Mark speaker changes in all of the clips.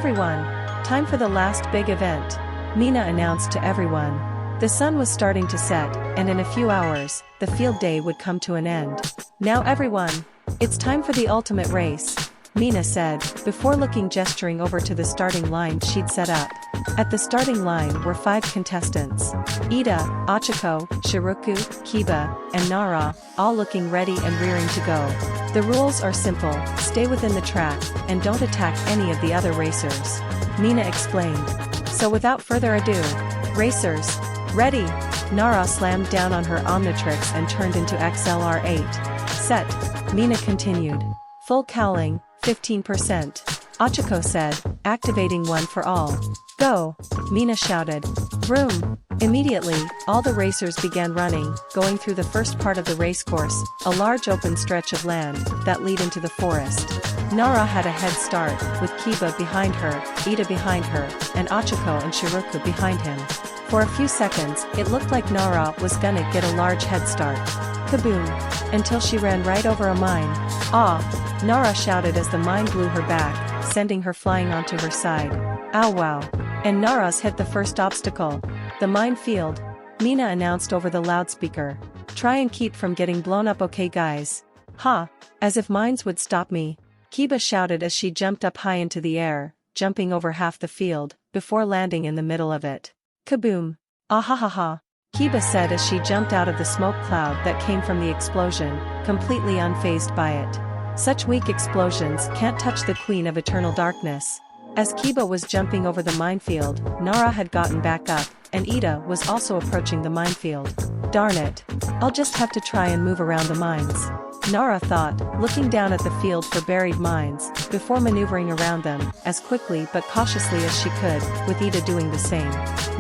Speaker 1: Everyone! Time for the last big event, Mina announced to everyone. The sun was starting to set, and in a few hours, the field day would come to an end. Now everyone! It's time for the ultimate race, Mina said, before gesturing over to the starting line she'd set up. At the starting line were 5 contestants. Ida, Achiko, Shiruku, Kiba, and Nara, all looking ready and rearing to go. The rules are simple, stay within the track, and don't attack any of the other racers, Mina explained. So without further ado, racers, ready! Nara slammed down on her Omnitrix and turned into XLR8. Set, Mina continued. Full cowling, 15%. Achiko said, activating one for all. Go! Mina shouted. Vroom! Immediately, all the racers began running, going through the first part of the race course, a large open stretch of land that lead into the forest. Nara had a head start, with Kiba behind her, Ida behind her, and Achiko and Shiruku behind him. For a few seconds, it looked like Nara was gonna get a large head start. Kaboom! Until she ran right over a mine. Ah! Nara shouted as the mine blew her back, sending her flying onto her side. Ow wow! And Nara's hit the first obstacle. The minefield, Mina announced over the loudspeaker. Try and keep from getting blown up, okay guys? Ha! As if mines would stop me. Kiba shouted as she jumped up high into the air, jumping over half the field, before landing in the middle of it. Kaboom! Ahahaha! Kiba said as she jumped out of the smoke cloud that came from the explosion, completely unfazed by it. Such weak explosions can't touch the Queen of Eternal Darkness. As Kiba was jumping over the minefield, Nara had gotten back up, and Ida was also approaching the minefield. Darn it! I'll just have to try and move around the mines, Nara thought, looking down at the field for buried mines, before maneuvering around them, as quickly but cautiously as she could, with Ida doing the same.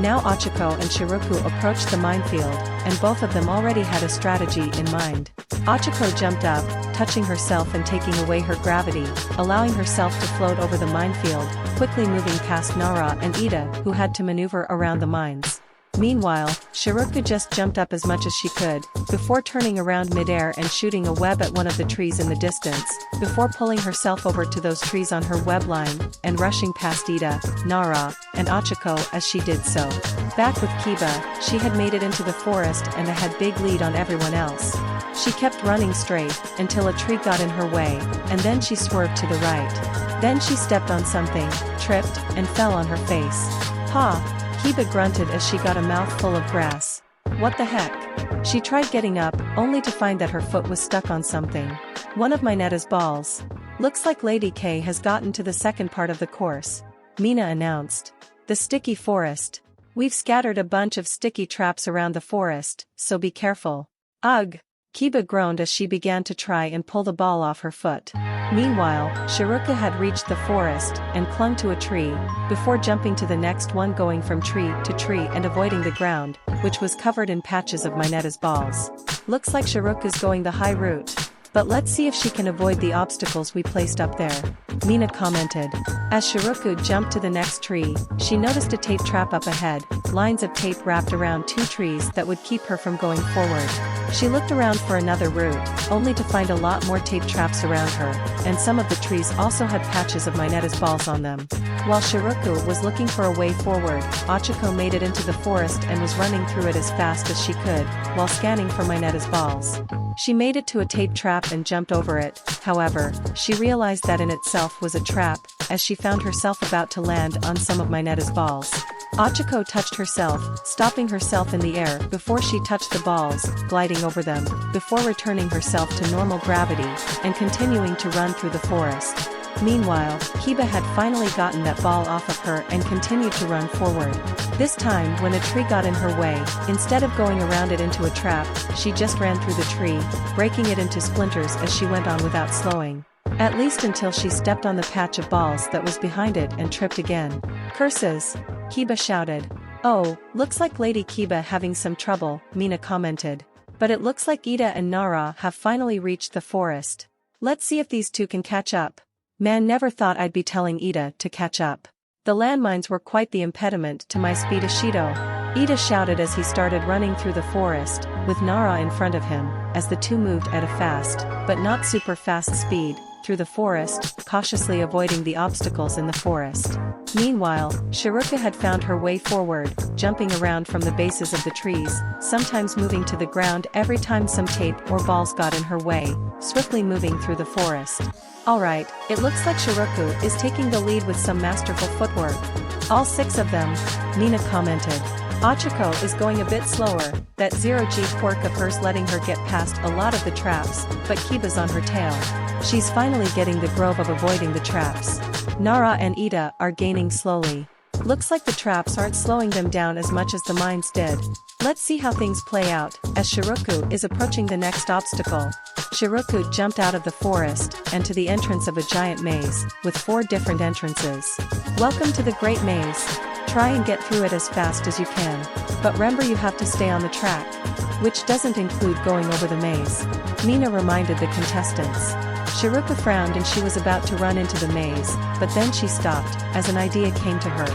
Speaker 1: Now Achiko and Shiruku approached the minefield, and both of them already had a strategy in mind. Achiko jumped up, touching herself and taking away her gravity, allowing herself to float over the minefield, quickly moving past Nara and Ida, who had to maneuver around the mines. Meanwhile, Shiruku just jumped up as much as she could, before turning around midair and shooting a web at one of the trees in the distance, before pulling herself over to those trees on her web line, and rushing past Ida, Nara, and Achiko as she did so. Back with Kiba, she had made it into the forest and had big lead on everyone else. She kept running straight, until a tree got in her way, and then she swerved to the right. Then she stepped on something, tripped, and fell on her face. Ha! Kiba grunted as she got a mouthful of grass. What the heck? She tried getting up, only to find that her foot was stuck on something. One of Minetta's balls. Looks like Lady K has gotten to the second part of the course, Mina announced. The sticky forest. We've scattered a bunch of sticky traps around the forest, so be careful. Ugh! Kiba groaned as she began to try and pull the ball off her foot. Meanwhile, Shiruka had reached the forest and clung to a tree, before jumping to the next one, going from tree to tree and avoiding the ground, which was covered in patches of Minetta's balls. Looks like Shiruka's going the high route. But let's see if she can avoid the obstacles we placed up there, Mina commented. As Shiruku jumped to the next tree, she noticed a tape trap up ahead, lines of tape wrapped around 2 trees that would keep her from going forward. She looked around for another route, only to find a lot more tape traps around her, and some of the trees also had patches of Minetta's balls on them. While Shiruku was looking for a way forward, Achiko made it into the forest and was running through it as fast as she could, while scanning for Minetta's balls. She made it to a tape trap and jumped over it. However, she realized that in itself was a trap, as she found herself about to land on some of Minetta's balls. Achiko touched herself, stopping herself in the air before she touched the balls, gliding over them, before returning herself to normal gravity, and continuing to run through the forest. Meanwhile, Kiba had finally gotten that ball off of her and continued to run forward. This time, when a tree got in her way, instead of going around it into a trap, she just ran through the tree, breaking it into splinters as she went on without slowing. At least until she stepped on the patch of balls that was behind it and tripped again. Curses! Kiba shouted. Oh, looks like Lady Kiba having some trouble, Mina commented. But it looks like Ida and Nara have finally reached the forest. Let's see if these two can catch up. Man, never thought I'd be telling Ida to catch up. The landmines were quite the impediment to my speed, Ishido. Ida shouted as he started running through the forest, with Nara in front of him, as the two moved at a fast, but not super fast speed, through the forest, cautiously avoiding the obstacles in the forest. Meanwhile, Shiruka had found her way forward, jumping around from the bases of the trees, sometimes moving to the ground every time some tape or balls got in her way, swiftly moving through the forest. Alright, it looks like Shiruku is taking the lead with some masterful footwork. All 6 of them, Mina commented. Ochako is going a bit slower, that zero-G quirk of hers letting her get past a lot of the traps, but Kiba's on her tail. She's finally getting the groove of avoiding the traps. Nara and Ida are gaining slowly. Looks like the traps aren't slowing them down as much as the mines did. Let's see how things play out, as Shiruku is approaching the next obstacle. Shiruku jumped out of the forest, and to the entrance of a giant maze, with 4 different entrances. Welcome to the Great Maze. Try and get through it as fast as you can. But remember you have to stay on the track. Which doesn't include going over the maze. Mina reminded the contestants. Shiruka frowned and she was about to run into the maze, but then she stopped, as an idea came to her.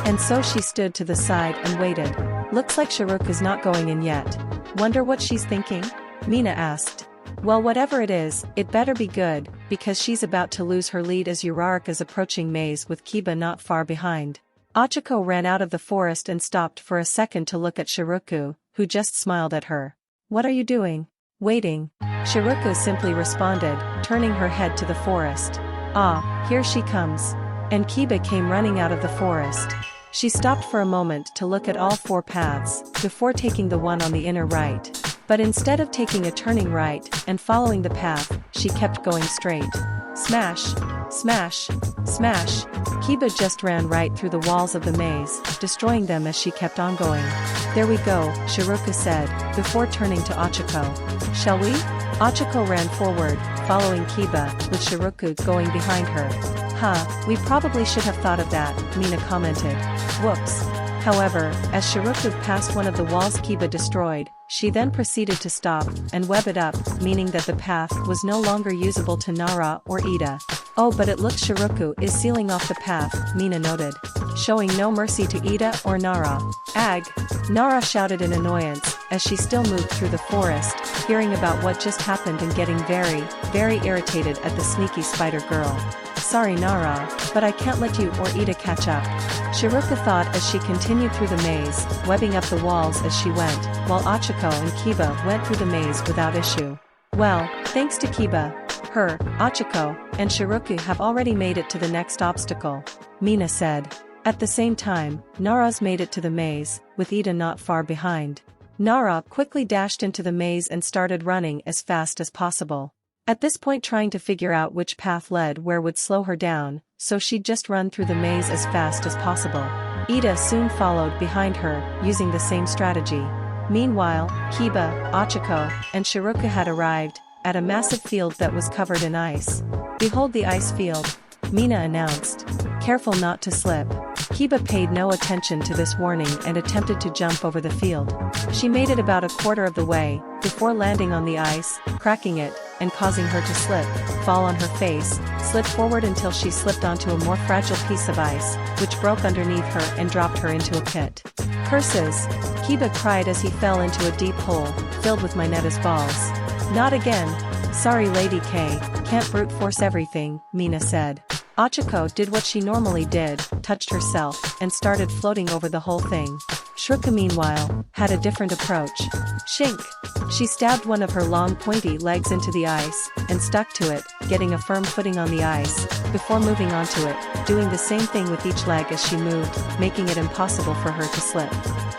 Speaker 1: And so she stood to the side and waited. Looks like Shiruka's not going in yet. Wonder what she's thinking? Mina asked. Well, whatever it is, it better be good, because she's about to lose her lead as Uraraka's approaching maze with Kiba not far behind. Ochako ran out of the forest and stopped for a second to look at Shiruku, who just smiled at her. What are you doing? Waiting. Shiruku simply responded, turning her head to the forest. Ah, here she comes. And Kiba came running out of the forest. She stopped for a moment to look at all 4 paths, before taking the one on the inner right. But instead of taking a turning right and following the path, she kept going straight. Smash! Smash! Smash! Kiba just ran right through the walls of the maze, destroying them as she kept on going. There we go, Shiruka said, before turning to Ochako. Shall we? Ochako ran forward, following Kiba, with Shiruku going behind her. Huh, we probably should have thought of that, Mina commented. Whoops. However, as Shiruku passed one of the walls Kiba destroyed, she then proceeded to stop and web it up, meaning that the path was no longer usable to Nara or Ida. Oh, but it looks Shiruku is sealing off the path, Mina noted. Showing no mercy to Ida or Nara. Ag! Nara shouted in annoyance, as she still moved through the forest, hearing about what just happened and getting very, very irritated at the sneaky spider girl. Sorry Nara, but I can't let you or Ida catch up. Shiruka thought as she continued through the maze, webbing up the walls as she went, while Ochako and Kiba went through the maze without issue. Well, thanks to Kiba, her, Ochako, and Shiruku have already made it to the next obstacle, Mina said. At the same time, Nara's made it to the maze, with Ida not far behind. Nara quickly dashed into the maze and started running as fast as possible. At this point trying to figure out which path led where would slow her down, so she'd just run through the maze as fast as possible. Ida soon followed behind her, using the same strategy. Meanwhile, Kiba, Ochako, and Shiruka had arrived, at a massive field that was covered in ice. Behold the ice field, Mina announced. Careful not to slip. Kiba paid no attention to this warning and attempted to jump over the field. She made it about a quarter of the way, before landing on the ice, cracking it, and causing her to slip, fall on her face, slip forward until she slipped onto a more fragile piece of ice, which broke underneath her and dropped her into a pit. Curses! Kiba cried as he fell into a deep hole, filled with Mineta's balls. Not again. Sorry Lady K, can't brute force everything, Mina said. Ochako did what she normally did, touched herself, and started floating over the whole thing. Shruka meanwhile, had a different approach. Shink! She stabbed one of her long pointy legs into the ice, and stuck to it, getting a firm footing on the ice, before moving onto it, doing the same thing with each leg as she moved, making it impossible for her to slip.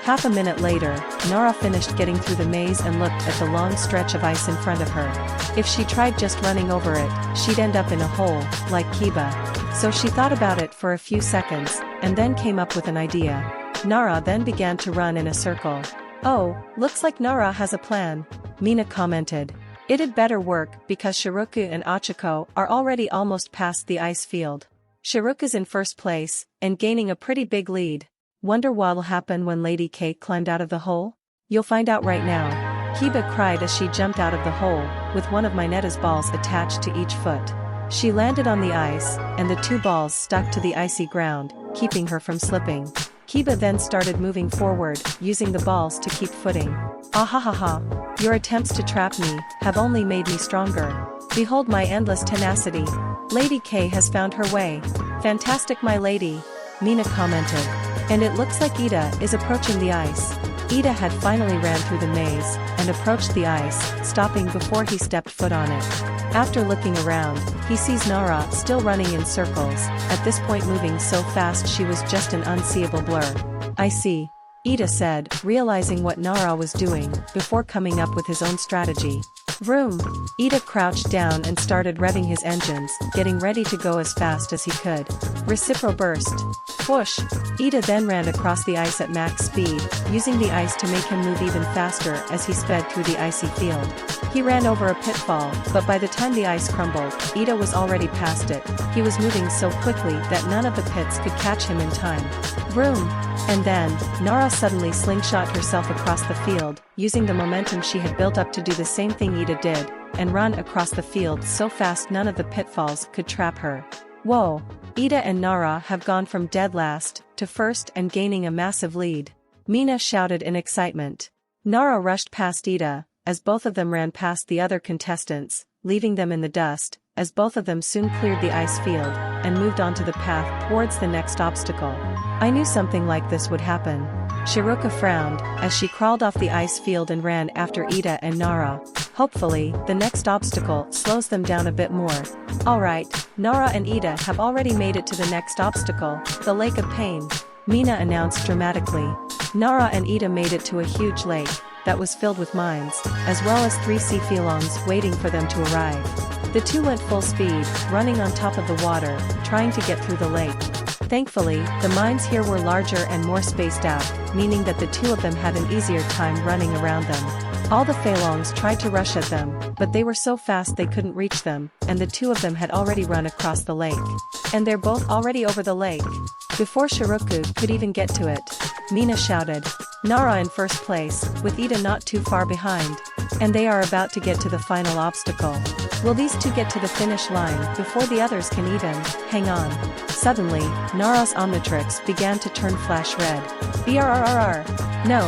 Speaker 1: Half a minute later, Nara finished getting through the maze and looked at the long stretch of ice in front of her. If she tried just running over it, she'd end up in a hole, like Kiba. So she thought about it for a few seconds, and then came up with an idea. Nara then began to run in a circle. Oh, looks like Nara has a plan, Mina commented. It'd better work because Shiruku and Ochako are already almost past the ice field. Shiruku's in first place, and gaining a pretty big lead. Wonder what'll happen when Lady K climbed out of the hole? You'll find out right now. Kiba cried as she jumped out of the hole, with one of Mineta's balls attached to each foot. She landed on the ice, and the 2 balls stuck to the icy ground, keeping her from slipping. Kiba then started moving forward, using the balls to keep footing. Ahahaha! Your attempts to trap me have only made me stronger. Behold my endless tenacity. Lady K has found her way. Fantastic my lady, Mina commented. And it looks like Ida is approaching the ice. Ida had finally ran through the maze, and approached the ice, stopping before he stepped foot on it. After looking around, he sees Nara still running in circles, at this point moving so fast she was just an unseeable blur. I see, Ida said, realizing what Nara was doing, before coming up with his own strategy. Vroom! Ida crouched down and started revving his engines, getting ready to go as fast as he could. Recipro burst. Whoosh! Ida then ran across the ice at max speed, using the ice to make him move even faster as he sped through the icy field. He ran over a pitfall, but by the time the ice crumbled, Ida was already past it. He was moving so quickly that none of the pits could catch him in time. Vroom! And then, Nara suddenly slingshot herself across the field, using the momentum she had built up to do the same thing Ida did, and run across the field so fast none of the pitfalls could trap her. Whoa! Ida and Nara have gone from dead last to first and gaining a massive lead. Mina shouted in excitement. Nara rushed past Ida, as both of them ran past the other contestants, leaving them in the dust, as both of them soon cleared the ice field, and moved onto the path towards the next obstacle. I knew something like this would happen. Shiruka frowned, as she crawled off the ice field and ran after Ida and Nara. Hopefully, the next obstacle slows them down a bit more. Alright, Nara and Ida have already made it to the next obstacle, the Lake of Pain, Mina announced dramatically. Nara and Ida made it to a huge lake that was filled with mines, as well as 3 sea felongs waiting for them to arrive. The two went full speed, running on top of the water, trying to get through the lake. Thankfully, the mines here were larger and more spaced out, meaning that the two of them had an easier time running around them. All the felongs tried to rush at them, but they were so fast they couldn't reach them, and the two of them had already run across the lake. And they're both already over the lake. Before Shiruku could even get to it, Mina shouted. Nara in first place, with Ida not too far behind. And they are about to get to the final obstacle. Will these two get to the finish line before the others can even hang on? Suddenly, Nara's Omnitrix began to turn flash red. BRRRR! No!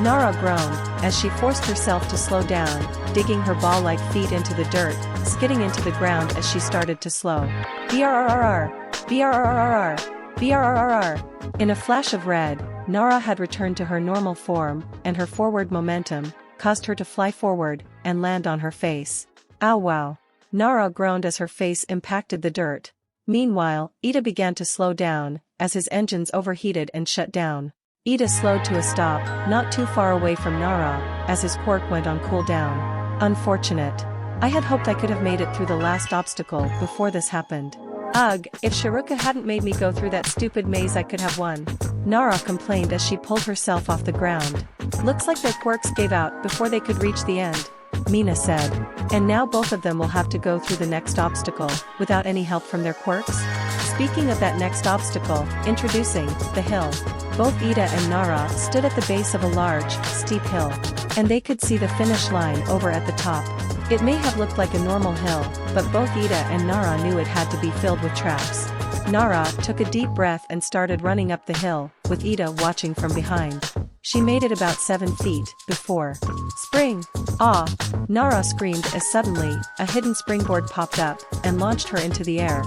Speaker 1: Nara groaned, as she forced herself to slow down, digging her ball-like feet into the dirt, skidding into the ground as she started to slow. BRRRR! BRRRR! BRRRR! In a flash of red, Nara had returned to her normal form, and her forward momentum caused her to fly forward and land on her face. Ow wow! Nara groaned as her face impacted the dirt. Meanwhile, Ida began to slow down, as his engines overheated and shut down. Ida slowed to a stop, not too far away from Nara, as his quirk went on cooldown. Unfortunate. I had hoped I could have made it through the last obstacle before this happened. Ugh, if Shiruka hadn't made me go through that stupid maze I could have won. Nara complained as she pulled herself off the ground. Looks like their quirks gave out before they could reach the end, Mina said. And now both of them will have to go through the next obstacle, without any help from their quirks? Speaking of that next obstacle, introducing the hill. Both Ida and Nara stood at the base of a large, steep hill. And they could see the finish line over at the top. It may have looked like a normal hill, but both Ida and Nara knew it had to be filled with traps. Nara took a deep breath and started running up the hill, with Ida watching from behind. She made it about 7 feet before. Spring! Ah! Nara screamed as suddenly, a hidden springboard popped up and launched her into the air.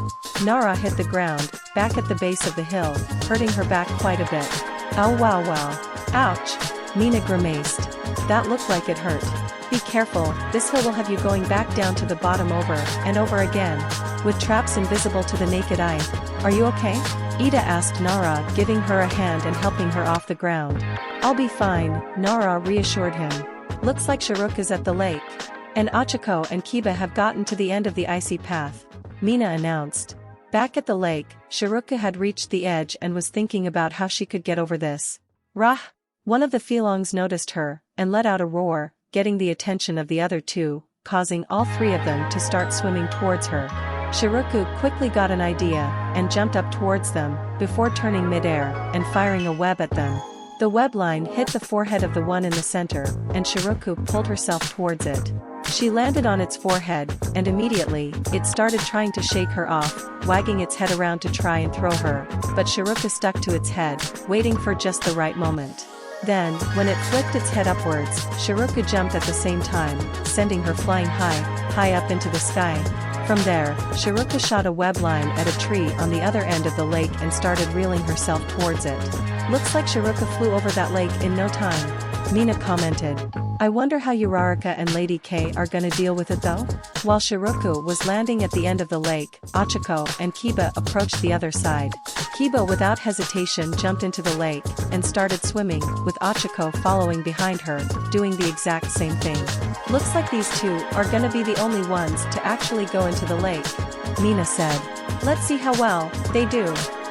Speaker 1: Nara hit the ground, back at the base of the hill, hurting her back quite a bit. Ow wow wow! Ouch! Mina grimaced. That looked like it hurt. Be careful, this hill will have you going back down to the bottom over and over again, with traps invisible to the naked eye. Are you okay? Ida asked Nara, giving her a hand and helping her off the ground. I'll be fine, Nara reassured him. Looks like Shiruka's at the lake. And Achiko and Kiba have gotten to the end of the icy path, Mina announced. Back at the lake, Shiruka had reached the edge and was thinking about how she could get over this. Rah! One of the felongs noticed her, and let out a roar, getting the attention of the other two, causing all 3 of them to start swimming towards her. Shiruku quickly got an idea, and jumped up towards them, before turning midair, and firing a web at them. The web line hit the forehead of the one in the center, and Shiruku pulled herself towards it. She landed on its forehead, and immediately, it started trying to shake her off, wagging its head around to try and throw her, but Shiruka stuck to its head, waiting for just the right moment. Then, when it flicked its head upwards, Shiruka jumped at the same time, sending her flying high up into the sky. From there, Shiruka shot a web line at a tree on the other end of the lake and started reeling herself towards it. Looks like Shiruka flew over that lake in no time. Mina commented. I wonder how Uraraka and Lady K are gonna deal with it though? While Shiruku was landing at the end of the lake, Ochako and Kiba approached the other side. Kiba without hesitation jumped into the lake and started swimming, with Ochako following behind her, doing the exact same thing. Looks like these two are gonna be the only ones to actually go into the lake, Mina said. Let's see how well they do.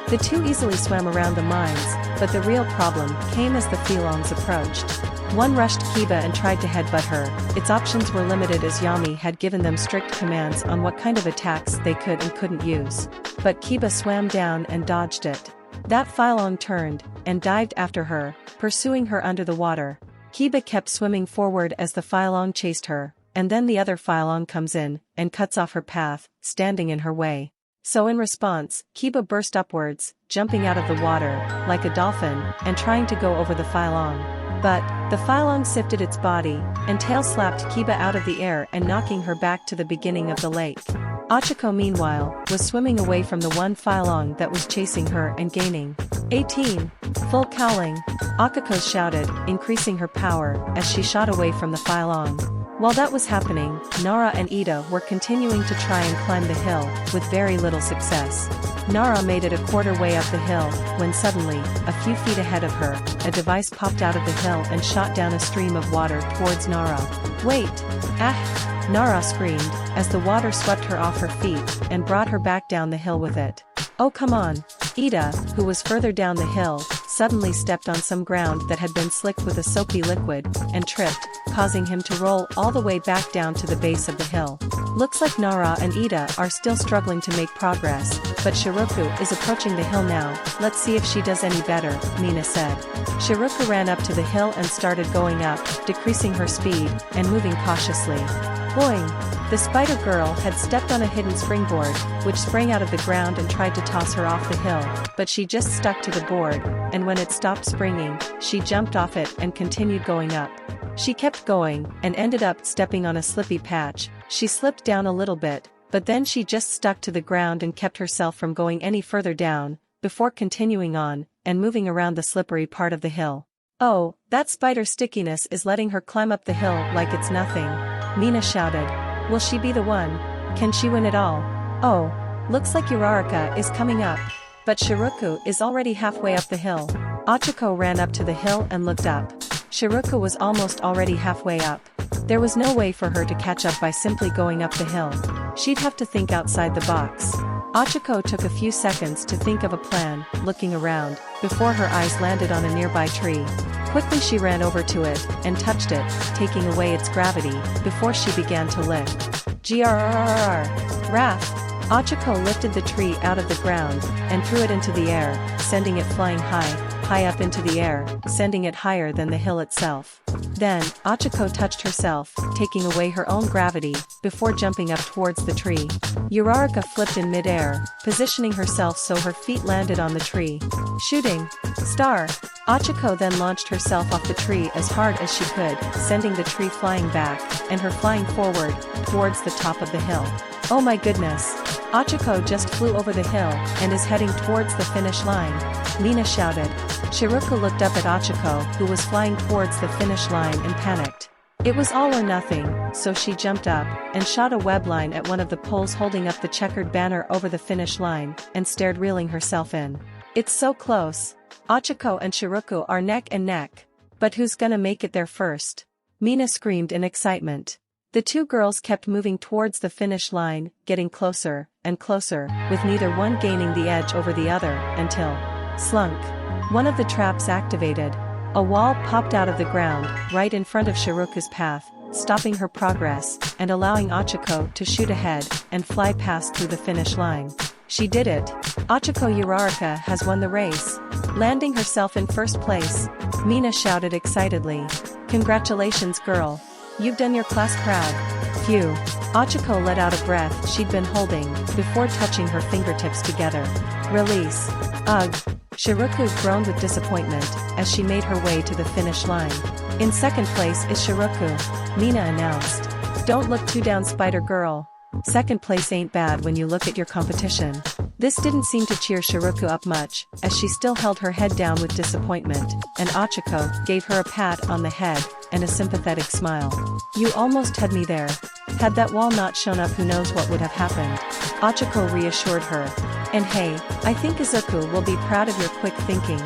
Speaker 1: The two easily swam around the mines, but the real problem came as the Felongs approached. One rushed Kiba and tried to headbutt her. Its options were limited as Yami had given them strict commands on what kind of attacks they could and couldn't use. But Kiba swam down and dodged it. That Felong turned and dived after her, pursuing her under the water. Kiba kept swimming forward as the Felong chased her, and then the other Felong comes in and cuts off her path, standing in her way. So in response, Kiba burst upwards, jumping out of the water, like a dolphin, and trying to go over the Felong. But, the Felong sifted its body, and tail slapped Kiba out of the air and knocking her back to the beginning of the lake. Ochako meanwhile, was swimming away from the one Felong that was chasing her and gaining 18. Full cowling, Akako shouted, increasing her power, as she shot away from the Felong. While that was happening, Nara and Ida were continuing to try and climb the hill, with very little success. Nara made it a quarter way up the hill, when suddenly, a few feet ahead of her, a device popped out of the hill and shot down a stream of water towards Nara. Wait! Ah! Nara screamed, as the water swept her off her feet, and brought her back down the hill with it. Oh come on! Ida, who was further down the hill, suddenly stepped on some ground that had been slicked with a soapy liquid, and tripped, causing him to roll all the way back down to the base of the hill. Looks like Nara and Ida are still struggling to make progress, but Shiruku is approaching the hill now. Let's see if she does any better, Mina said. Shiruku ran up to the hill and started going up, decreasing her speed, and moving cautiously. Boing! The spider girl had stepped on a hidden springboard, which sprang out of the ground and tried to toss her off the hill, but she just stuck to the board, and when it stopped springing, she jumped off it and continued going up. She kept going, and ended up stepping on a slippy patch. She slipped down a little bit, but then she just stuck to the ground and kept herself from going any further down, before continuing on, and moving around the slippery part of the hill. Oh, that spider stickiness is letting her climb up the hill like it's nothing, Mina shouted. Will she be the one? Can she win it all? Oh, looks like Uraraka is coming up. But Shiruku is already halfway up the hill. Ochako ran up to the hill and looked up. Shiruku was almost already halfway up. There was no way for her to catch up by simply going up the hill. She'd have to think outside the box. Ochako took a few seconds to think of a plan, looking around, before her eyes landed on a nearby tree. Quickly she ran over to it, and touched it, taking away its gravity, before she began to lift. Grrrr! Raph! Ochako lifted the tree out of the ground, and threw it into the air, sending it flying high up into the air, sending it higher than the hill itself. Then, Ochako touched herself, taking away her own gravity, before jumping up towards the tree. Uraraka flipped in mid-air, positioning herself so her feet landed on the tree. Shooting star! Ochako then launched herself off the tree as hard as she could, sending the tree flying back, and her flying forward, towards the top of the hill. Oh my goodness! Ochako just flew over the hill, and is heading towards the finish line, Mina shouted. Shiruku looked up at Ochako, who was flying towards the finish line and panicked. It was all or nothing, so she jumped up, and shot a web line at one of the poles holding up the checkered banner over the finish line, and stared reeling herself in. It's so close. Ochako and Shiruku are neck and neck. But who's gonna make it there first? Mina screamed in excitement. The two girls kept moving towards the finish line, getting closer and closer, with neither one gaining the edge over the other, until slunk. One of the traps activated. A wall popped out of the ground, right in front of Shiruku's path, stopping her progress, and allowing Ochako to shoot ahead, and fly past through the finish line. She did it. Ochako Uraraka has won the race. Landing herself in first place. Mina shouted excitedly. Congratulations girl. You've done your class proud. Phew. Ochako let out a breath she'd been holding, before touching her fingertips together. Release. Ugh. Shiruku groaned with disappointment, as she made her way to the finish line. In second place is Shiruku, Mina announced. Don't look too down, Spider Girl. Second place ain't bad when you look at your competition. This didn't seem to cheer Shiruku up much, as she still held her head down with disappointment, and Ochako gave her a pat on the head, and a sympathetic smile. You almost had me there. Had that wall not shown up, who knows what would have happened. Ochako reassured her. And hey, I think Izuku will be proud of your quick thinking.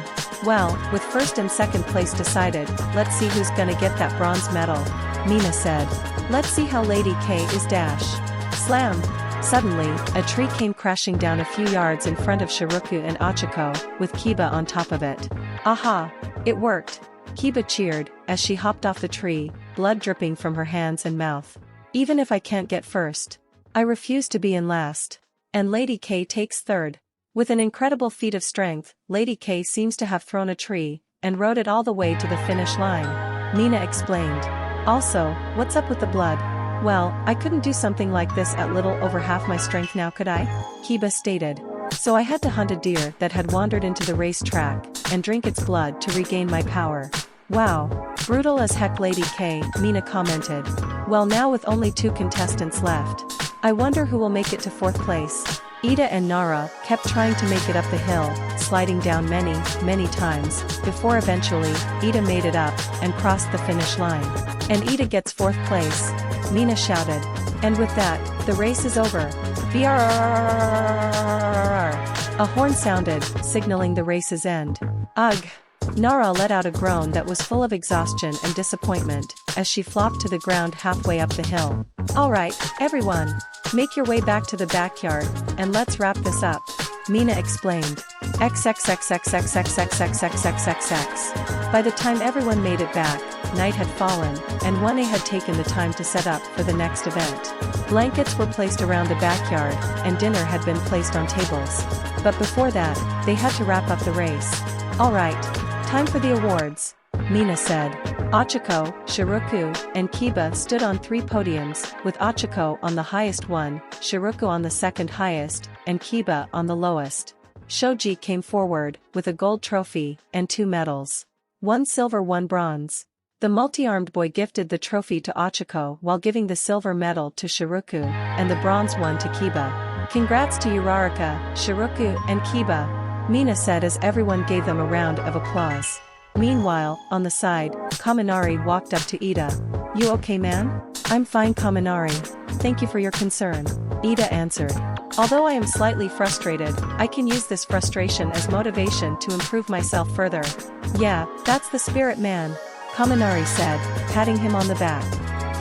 Speaker 1: Well, with first and second place decided, let's see who's gonna get that bronze medal, Mina said. Let's see how Lady K is dash. Slam! Suddenly, a tree came crashing down a few yards in front of Shiruku and Ochako, with Kiba on top of it. Aha! It worked! Kiba cheered, as she hopped off the tree, blood dripping from her hands and mouth. Even if I can't get first, I refuse to be in last. And Lady K takes third. With an incredible feat of strength, Lady K seems to have thrown a tree, and rode it all the way to the finish line. Mina explained. Also, what's up with the blood? Well, I couldn't do something like this at little over half my strength now, could I? Kiba stated. So I had to hunt a deer that had wandered into the racetrack, and drink its blood to regain my power. Wow. Brutal as heck, Lady K, Mina commented. Well, now with only 2 contestants left, I wonder who will make it to 4th place. Ida and Nara kept trying to make it up the hill, sliding down many times, before eventually, Ida made it up, and crossed the finish line. And Ida gets 4th place, Mina shouted. And with that, the race is over. Brrrr. A horn sounded, signaling the race's end. Ugh. Nara let out a groan that was full of exhaustion and disappointment, as she flopped to the ground halfway up the hill. Alright, everyone. Make your way back to the backyard, and let's wrap this up, Mina explained. XXXXXXXXXXXXX. By the time everyone made it back, night had fallen, and 1A had taken the time to set up for the next event. Blankets were placed around the backyard, and dinner had been placed on tables. But before that, they had to wrap up the race. Alright. Time for the awards, Mina said. Ochako, Shiruku, and Kiba stood on 3 podiums, with Ochako on the highest one, Shiruku on the second highest, and Kiba on the lowest. Shoji came forward, with a gold trophy, and 2 medals. 1 silver, 1 bronze. The multi-armed boy gifted the trophy to Ochako while giving the silver medal to Shiruku, and the bronze one to Kiba. Congrats to Uraraka, Shiruku, and Kiba, Mina said as everyone gave them a round of applause. Meanwhile, on the side, Kaminari walked up to Ida. You okay, man? I'm fine, Kaminari. Thank you for your concern, Ida answered. Although I am slightly frustrated, I can use this frustration as motivation to improve myself further. Yeah, that's the spirit, man, Kaminari said, patting him on the back.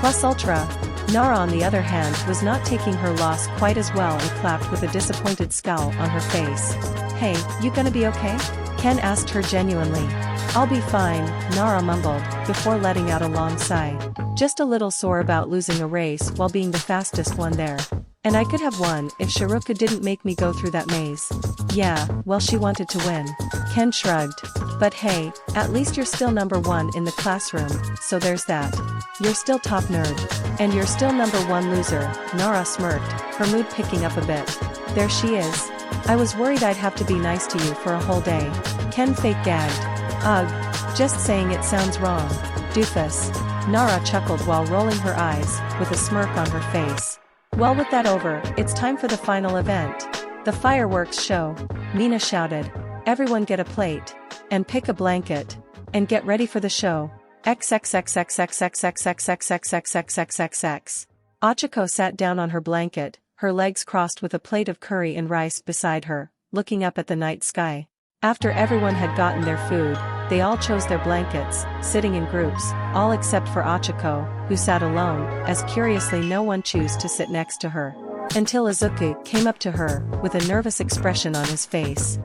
Speaker 1: Plus ultra. Nara on the other hand was not taking her loss quite as well and clapped with a disappointed scowl on her face. Hey, you gonna be okay? Ken asked her genuinely. I'll be fine, Nara mumbled, before letting out a long sigh. Just a little sore about losing a race while being the fastest one there. And I could have won if Shiruka didn't make me go through that maze. Yeah, well, she wanted to win. Ken shrugged. But hey, at least you're still number 1 in the classroom, so there's that. You're still top nerd. And you're still number 1 loser, Nara smirked, her mood picking up a bit. There she is. I was worried I'd have to be nice to you for a whole day. Ken fake gagged. Ugh. Just saying it sounds wrong. Doofus. Nara chuckled while rolling her eyes, with a smirk on her face. Well, with that over, it's time for the final event. The fireworks show, Mina shouted. Everyone get a plate. And pick a blanket. And get ready for the show. XXXXXXXXXXXXXXXXXXX. Ochako sat down on her blanket, her legs crossed with a plate of curry and rice beside her, looking up at the night sky. After everyone had gotten their food, they all chose their blankets, sitting in groups, all except for Ochako, who sat alone, as curiously no one chose to sit next to her. Until Izuku came up to her, with a nervous expression on his face.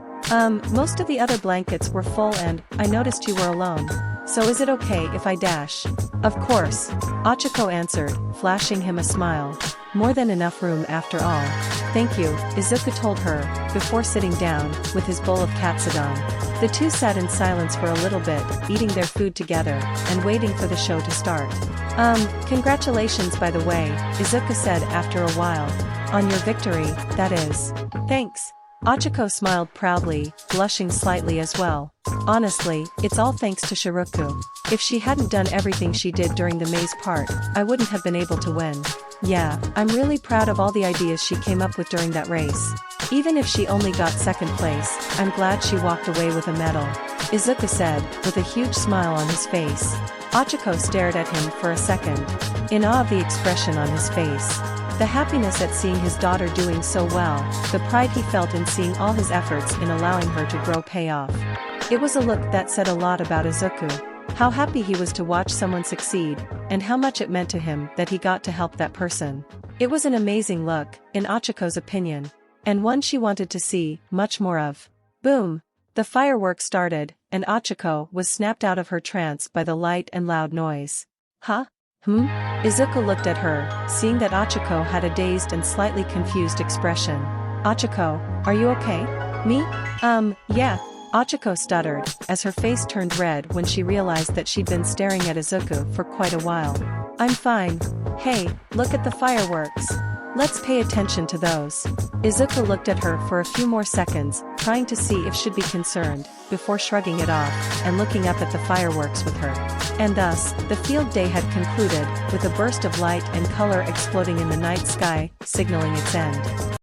Speaker 1: Most of the other blankets were full and, I noticed you were alone. So is it okay if I dash? Of course, Ochako answered, flashing him a smile. More than enough room after all. Thank you, Izuku told her, before sitting down, with his bowl of katsudon. The two sat in silence for a little bit, eating their food together, and waiting for the show to start. Congratulations by the way, Izuka said after a while. On your victory, that is. Thanks. Ochako smiled proudly, blushing slightly as well. Honestly, it's all thanks to Shiroku. If she hadn't done everything she did during the maze part, I wouldn't have been able to win. Yeah, I'm really proud of all the ideas she came up with during that race. Even if she only got second place, I'm glad she walked away with a medal. Izuka said, with a huge smile on his face. Ochako stared at him for a second, in awe of the expression on his face. The happiness at seeing his daughter doing so well, the pride he felt in seeing all his efforts in allowing her to grow pay off. It was a look that said a lot about Izuku. How happy he was to watch someone succeed, and how much it meant to him that he got to help that person. It was an amazing look, in Ochiko's opinion, and one she wanted to see much more of. Boom! The fireworks started, and Ochiko was snapped out of her trance by the light and loud noise. Huh? Izuku looked at her, seeing that Ochiko had a dazed and slightly confused expression. Ochiko, are you okay? Me? Yeah. Ochiko stuttered, as her face turned red when she realized that she'd been staring at Izuku for quite a while. I'm fine. Hey, look at the fireworks. Let's pay attention to those. Izuku looked at her for a few more seconds, trying to see if she'd be concerned, before shrugging it off, and looking up at the fireworks with her. And thus, the field day had concluded, with a burst of light and color exploding in the night sky, signaling its end.